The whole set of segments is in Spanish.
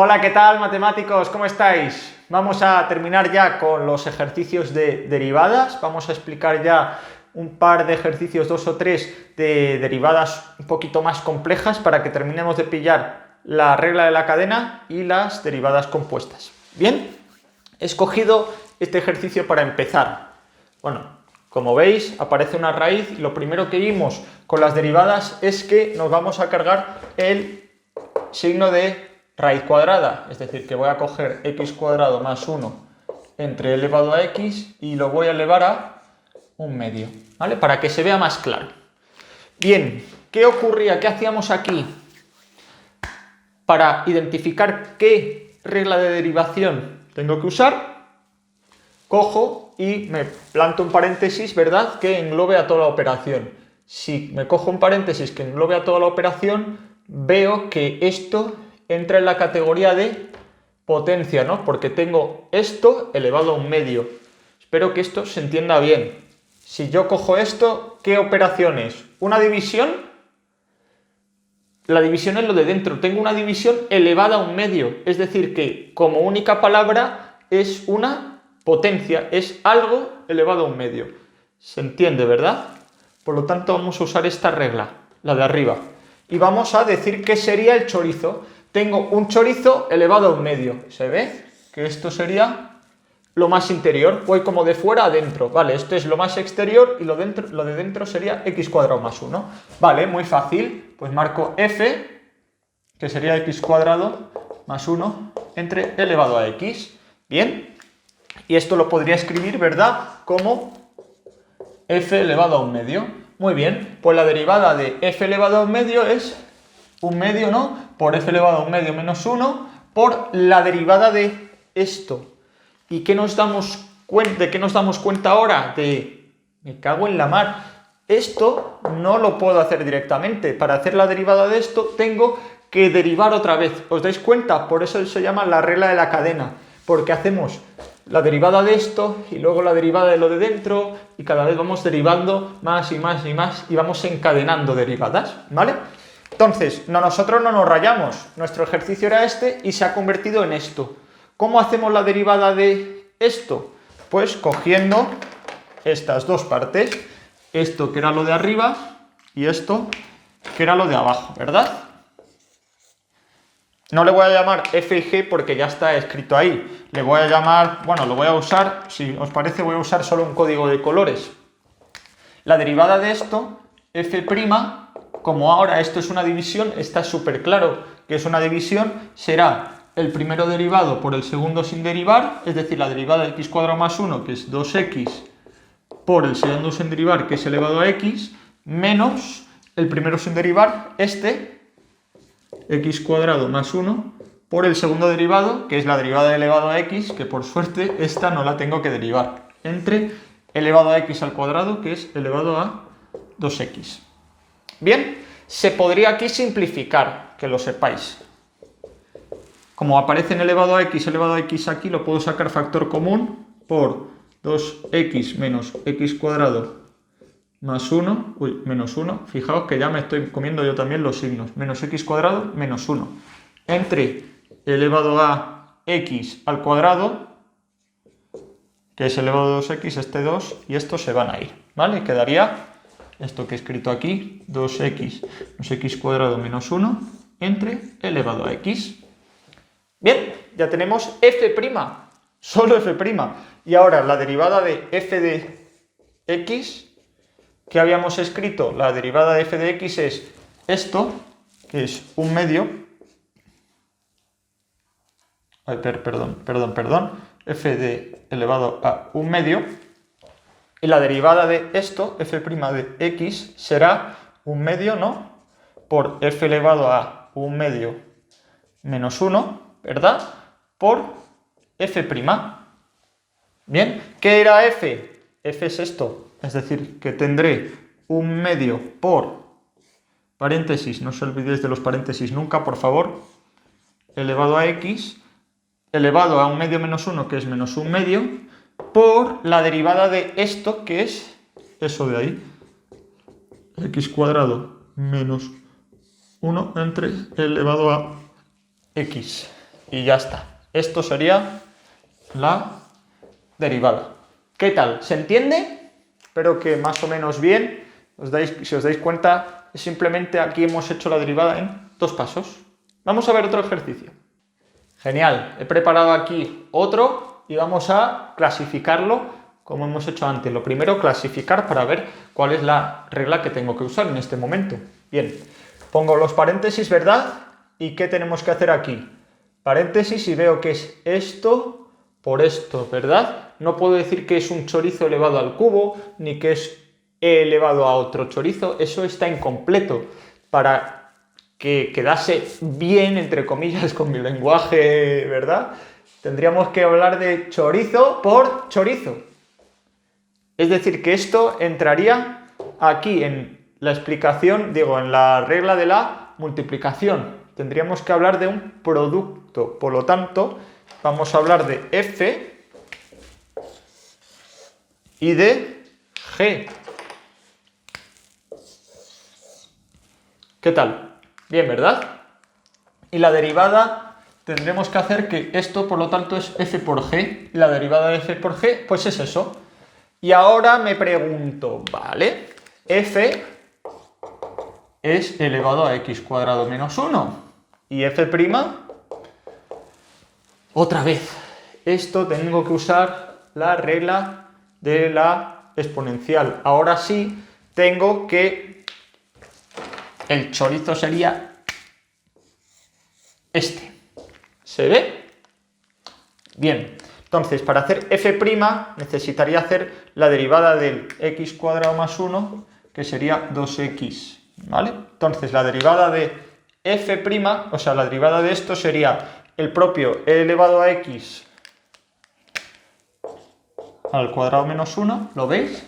Hola, ¿qué tal, matemáticos? ¿Cómo estáis? Vamos a terminar ya con los ejercicios de derivadas. Vamos a explicar ya un par de ejercicios, 2 o 3, de derivadas un poquito más complejas para que terminemos de pillar la regla de la cadena y las derivadas compuestas. Bien, he escogido este ejercicio para empezar. Bueno, como veis, aparece una raíz y lo primero que vimos con las derivadas es que nos vamos a cargar el signo de raíz cuadrada, es decir, que voy a coger x cuadrado más 1 entre elevado a x y lo voy a elevar a un medio, ¿vale? Para que se vea más claro. Bien, ¿qué ocurría? ¿Qué hacíamos aquí? Para identificar qué regla de derivación tengo que usar, cojo y me planto un paréntesis, ¿verdad?, que englobe a toda la operación. Si me cojo un paréntesis que englobe a toda la operación, veo que esto entra en la categoría de potencia, ¿no? Porque tengo esto elevado a un medio. Espero que esto se entienda bien. Si yo cojo esto, ¿qué operación es? ¿Una división? La división es lo de dentro. Tengo una división elevada a un medio. Es decir, que como única palabra es una potencia. Es algo elevado a un medio. ¿Se entiende, verdad? Por lo tanto, vamos a usar esta regla, la de arriba. Y vamos a decir qué sería el chorizo. Tengo un chorizo elevado a un medio. ¿Se ve? Que esto sería lo más interior. Voy como de fuera a dentro. Vale, esto es lo más exterior y lo de dentro sería x cuadrado más 1. Vale, muy fácil. Pues marco f, que sería x cuadrado más 1 entre elevado a x. Bien. Y esto lo podría escribir, ¿verdad?, como f elevado a un medio. Muy bien. Pues la derivada de f elevado a un medio es un medio, ¿no?, por f elevado a un medio menos 1 por la derivada de esto. ¿Y qué nos damos cuenta? ¿De qué nos damos cuenta ahora? Me cago en la mar. Esto no lo puedo hacer directamente. Para hacer la derivada de esto tengo que derivar otra vez. ¿Os dais cuenta? Por eso se llama la regla de la cadena. Porque hacemos la derivada de esto y luego la derivada de lo de dentro y cada vez vamos derivando más y más y más y vamos encadenando derivadas, ¿vale? Entonces, nosotros no nos rayamos. Nuestro ejercicio era este y se ha convertido en esto. ¿Cómo hacemos la derivada de esto? Pues cogiendo estas dos partes. Esto que era lo de arriba y esto que era lo de abajo, ¿verdad? No le voy a llamar f y g porque ya está escrito ahí. Le voy a llamar, bueno, lo voy a usar, si os parece, voy a usar solo un código de colores. La derivada de esto, f', como ahora esto es una división, está súper claro que es una división, será el primero derivado por el segundo sin derivar, es decir, la derivada de x cuadrado más 1, que es 2x, por el segundo sin derivar, que es elevado a x, menos el primero sin derivar, este, x cuadrado más 1, por el segundo derivado, que es la derivada de elevado a x, que por suerte esta no la tengo que derivar, entre elevado a x al cuadrado, que es elevado a 2x. Bien, se podría aquí simplificar, que lo sepáis. Como aparece en elevado a x aquí, lo puedo sacar factor común por 2x menos x cuadrado más 1, menos 1, fijaos que ya me estoy comiendo yo también los signos, menos x cuadrado menos 1, entre elevado a x al cuadrado, que es elevado a 2x, este 2, y estos se van a ir, ¿vale? Quedaría esto que he escrito aquí, 2x menos x cuadrado menos 1, entre elevado a x. Bien, ya tenemos f', solo f'. Y ahora la derivada de f de x, que habíamos escrito, la derivada de f de x es esto, que es un medio, f de elevado a un medio, y la derivada de esto, f' de x, será un medio, ¿no?, por f elevado a un medio menos 1, ¿verdad?, por f'. Bien, ¿qué era f? F es esto, es decir, que tendré un medio por, paréntesis, no os olvidéis de los paréntesis nunca, por favor, elevado a x, elevado a un medio menos 1, que es menos un medio, por la derivada de esto, que es eso de ahí, x cuadrado menos 1 entre elevado a x. Y ya está. Esto sería la derivada. ¿Qué tal? ¿Se entiende? Espero que más o menos bien. Si os dais cuenta, simplemente aquí hemos hecho la derivada en 2 pasos. Vamos a ver otro ejercicio. Genial. He preparado aquí otro y vamos a clasificarlo como hemos hecho antes. Lo primero, clasificar para ver cuál es la regla que tengo que usar en este momento. Bien, pongo los paréntesis, ¿verdad? ¿Y qué tenemos que hacer aquí? Paréntesis y veo que es esto por esto, ¿verdad? No puedo decir que es un chorizo elevado al cubo, ni que es e elevado a otro chorizo. Eso está incompleto. Para que quedase bien, entre comillas, con mi lenguaje, ¿verdad? Tendríamos que hablar de chorizo por chorizo. Es decir, que esto entraría aquí en la explicación, digo, en la regla de la multiplicación. Tendríamos que hablar de un producto. Por lo tanto, vamos a hablar de F y de G. ¿Qué tal? Bien, ¿verdad? Y la derivada tendremos que hacer que esto, por lo tanto, es F por G. Y la derivada de F por G, pues es eso. Y ahora me pregunto, ¿vale? F es elevado a x cuadrado menos 1. Y F', otra vez, esto tengo que usar la regla de la exponencial. Ahora sí, tengo que... el chorizo sería este. ¿Se ve? Bien. Entonces, para hacer f' necesitaría hacer la derivada del x cuadrado más 1, que sería 2x, ¿vale? Entonces, la derivada de f', o sea, la derivada de esto sería el propio e elevado a x al cuadrado menos 1, ¿lo veis?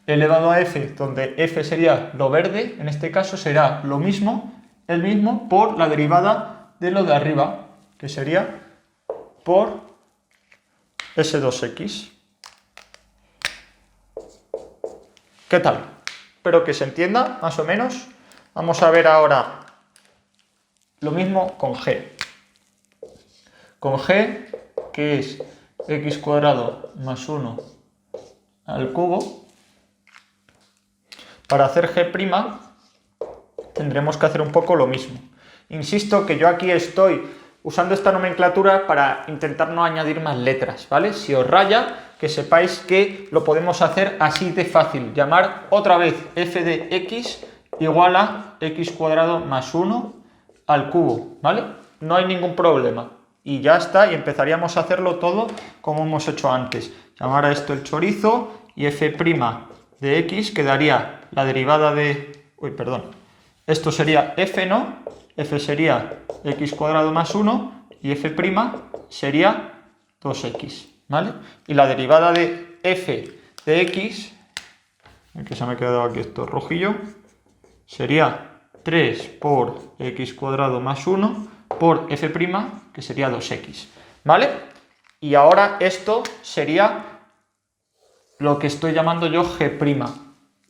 E elevado a f, donde f sería lo verde, en este caso será lo mismo, el mismo, por la derivada de lo de arriba, que sería por ese 2x. ¿Qué tal? Espero que se entienda, más o menos. Vamos a ver ahora lo mismo con g. Con g, que es x cuadrado más 1 al cubo. Para hacer g', tendremos que hacer un poco lo mismo. Insisto que yo aquí estoy usando esta nomenclatura para intentar no añadir más letras, ¿vale? Si os raya, que sepáis que lo podemos hacer así de fácil. Llamar otra vez f de x igual a x cuadrado más 1 al cubo, ¿vale? No hay ningún problema. Y ya está, y empezaríamos a hacerlo todo como hemos hecho antes. Llamar a esto el chorizo y f' de x quedaría la derivada de... Uy, perdón. Esto sería f, ¿no? F sería x cuadrado más 1 y f' sería 2x, ¿vale? Y la derivada de f de x, que se me ha quedado aquí esto rojillo, sería 3 por x cuadrado más 1 por f', que sería 2x, ¿vale? Y ahora esto sería lo que estoy llamando yo g',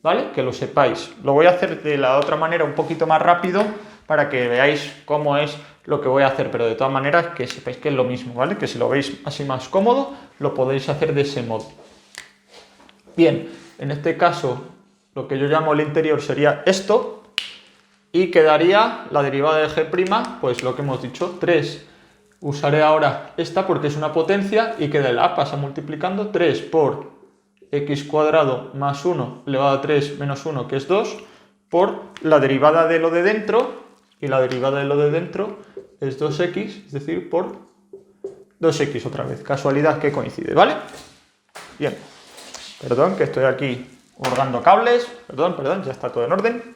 ¿vale? Que lo sepáis. Lo voy a hacer de la otra manera un poquito más rápido para que veáis cómo es lo que voy a hacer, pero de todas maneras que sepáis que es lo mismo, ¿vale? Que si lo veis así más cómodo, lo podéis hacer de ese modo. Bien, en este caso, lo que yo llamo el interior sería esto, y quedaría la derivada de g', pues lo que hemos dicho, 3. Usaré ahora esta porque es una potencia, y queda el a, pasa multiplicando, 3 por x cuadrado más 1 elevado a 3 menos 1, que es 2, por la derivada de lo de dentro, y la derivada de lo de dentro es 2x, es decir, por 2x otra vez. Casualidad que coincide, ¿vale? Bien. Perdón, que estoy aquí hurgando cables. Perdón, ya está todo en orden.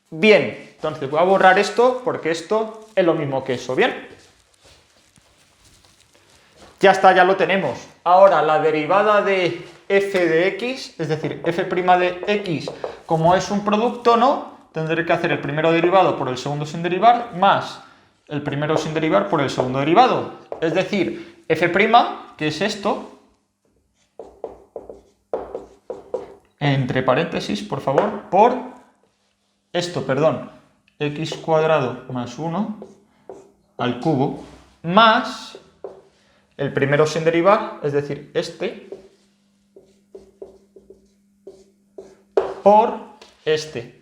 Bien, entonces voy a borrar esto porque esto es lo mismo que eso, ¿bien? Ya está, ya lo tenemos. Ahora, la derivada de f de x, es decir, f' de x, como es un producto, ¿no? Tendré que hacer el primero derivado por el segundo sin derivar, más el primero sin derivar por el segundo derivado. Es decir, f', que es esto, entre paréntesis, por favor, por esto, perdón, x cuadrado más 1 al cubo, más el primero sin derivar, es decir, este, por este.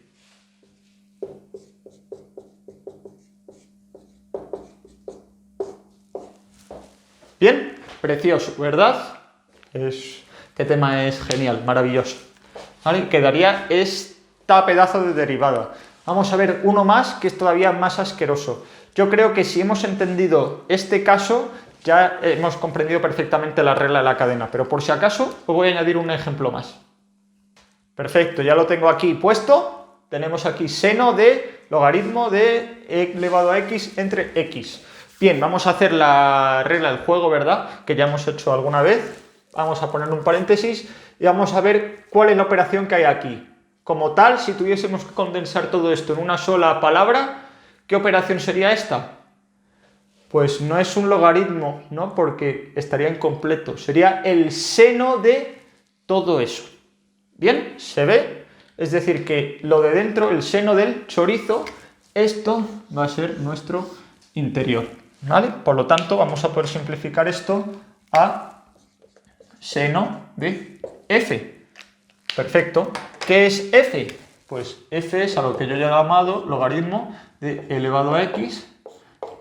Bien, precioso, ¿verdad? Este tema es genial, maravilloso. ¿Vale? Quedaría esta pedazo de derivada. Vamos a ver uno más que es todavía más asqueroso. Yo creo que si hemos entendido este caso, ya hemos comprendido perfectamente la regla de la cadena, pero por si acaso os voy a añadir un ejemplo más. Perfecto, ya lo tengo aquí puesto. Tenemos aquí seno de logaritmo de e elevado a x entre x. Bien, vamos a hacer la regla del juego, ¿verdad? Que ya hemos hecho alguna vez. Vamos a poner un paréntesis y vamos a ver cuál es la operación que hay aquí. Como tal, si tuviésemos que condensar todo esto en una sola palabra, ¿qué operación sería esta? Pues no es un logaritmo, ¿no? Porque estaría incompleto. Sería el seno de todo eso. ¿Bien? ¿Se ve? Es decir, que lo de dentro, el seno del chorizo, esto va a ser nuestro interior. ¿Vale? Por lo tanto, vamos a poder simplificar esto a seno de f. Perfecto. ¿Qué es f? Pues f es a lo que yo he llamado logaritmo de elevado a x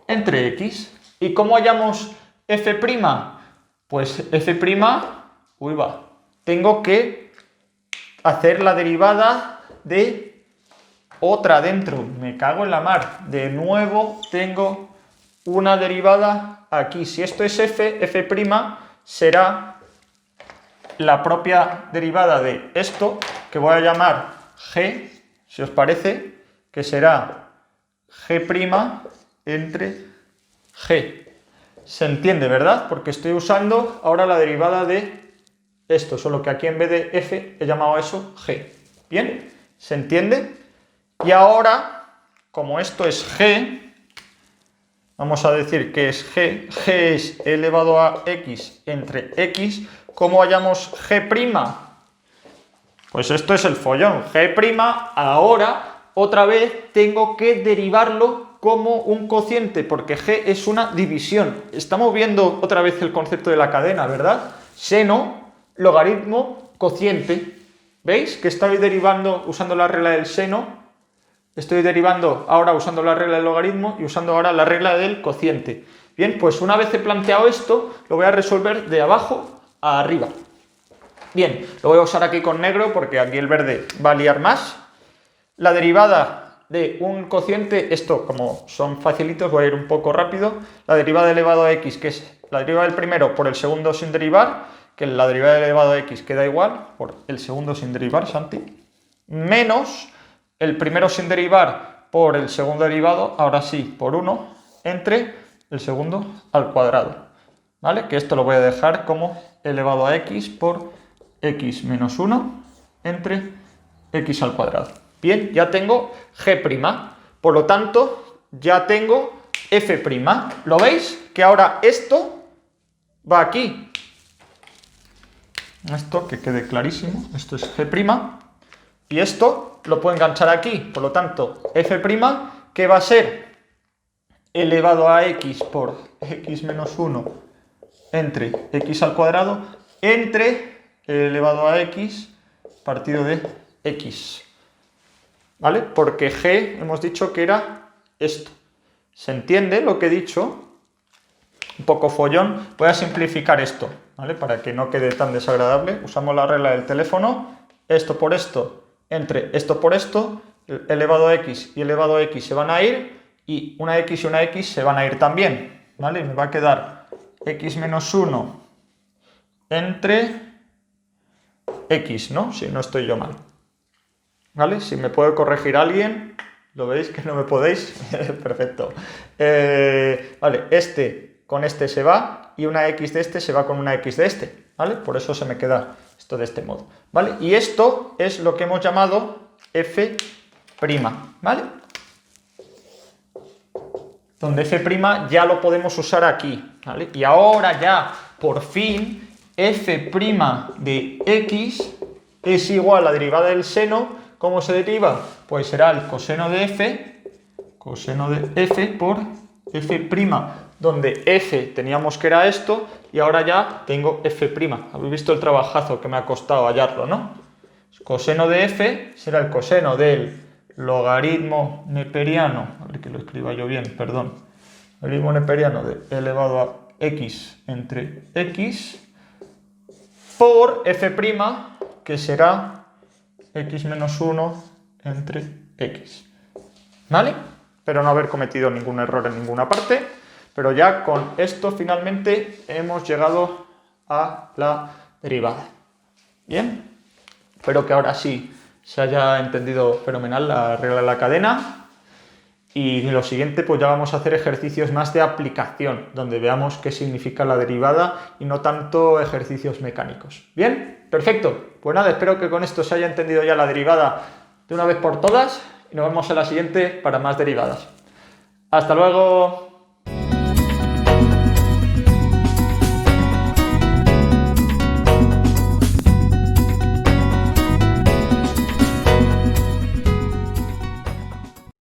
entre x. ¿Y cómo hallamos f'? Pues f', tengo que hacer la derivada de otra dentro. Me cago en la mar. De nuevo tengo una derivada aquí. Si esto es f', será la propia derivada de esto, que voy a llamar g, si os parece, que será g' entre g. Se entiende, ¿verdad? Porque estoy usando ahora la derivada de esto, solo que aquí en vez de f he llamado a eso g. ¿Bien? ¿Se entiende? Y ahora, como esto es g, vamos a decir que es g, g es elevado a x entre x. ¿Cómo hallamos g'? Pues esto es el follón. G', ahora, otra vez, tengo que derivarlo como un cociente, porque g es una división. Estamos viendo otra vez el concepto de la cadena, ¿verdad? Seno, logaritmo, cociente. ¿Veis? Que estoy derivando usando la regla del seno. Estoy derivando ahora usando la regla del logaritmo y usando ahora la regla del cociente. Bien, pues una vez he planteado esto, lo voy a resolver de abajo a arriba. Bien, lo voy a usar aquí con negro porque aquí el verde va a liar más. La derivada de un cociente, esto como son facilitos, voy a ir un poco rápido. La derivada elevado a x, que es la derivada del primero por el segundo sin derivar, que la derivada elevado a x queda igual por el segundo sin derivar, Santi, menos el primero sin derivar por el segundo derivado, ahora sí, por 1, entre el segundo al cuadrado. ¿Vale? Que esto lo voy a dejar como elevado a x por x menos 1 entre x al cuadrado. Bien, ya tengo g'. Por lo tanto, ya tengo f'. ¿Lo veis? Que ahora esto va aquí. Esto que quede clarísimo. Esto es g'. Y esto lo puedo enganchar aquí. Por lo tanto, f', que va a ser elevado a x por x menos 1 entre x al cuadrado entre elevado a x partido de x. ¿Vale? Porque g hemos dicho que era esto. ¿Se entiende lo que he dicho? Un poco follón. Voy a simplificar esto, ¿vale? Para que no quede tan desagradable. Usamos la regla del teléfono. Esto por esto entre esto por esto. Elevado a x y elevado a x se van a ir. Y una x y una x se van a ir también. ¿Vale? Me va a quedar x menos 1 entre x, ¿no? Si no estoy yo mal. ¿Vale? Si me puede corregir alguien, ¿lo veis que no me podéis? Perfecto. Vale, este con este se va y una x de este se va con una x de este, ¿vale? Por eso se me queda esto de este modo, ¿vale? Y esto es lo que hemos llamado f', ¿vale? Donde f' ya lo podemos usar aquí, ¿vale? Y ahora ya, por fin, f' de x es igual a la derivada del seno. ¿Cómo se deriva? Pues será el coseno de f por f' donde f teníamos que era esto y ahora ya tengo f'. Habéis visto el trabajazo que me ha costado hallarlo, ¿no? Coseno de f será el coseno del logaritmo neperiano, a ver que lo escriba yo bien, perdón, logaritmo neperiano de elevado a x entre x por f', que será x menos 1 entre x. ¿Vale? Espero no haber cometido ningún error en ninguna parte, pero ya con esto finalmente hemos llegado a la derivada. ¿Bien? Espero que ahora sí se haya entendido fenomenal la regla de la cadena. Y lo siguiente, pues ya vamos a hacer ejercicios más de aplicación, donde veamos qué significa la derivada y no tanto ejercicios mecánicos. ¿Bien? Perfecto. Pues nada, espero que con esto se haya entendido ya la derivada de una vez por todas y nos vemos en la siguiente para más derivadas. ¡Hasta luego!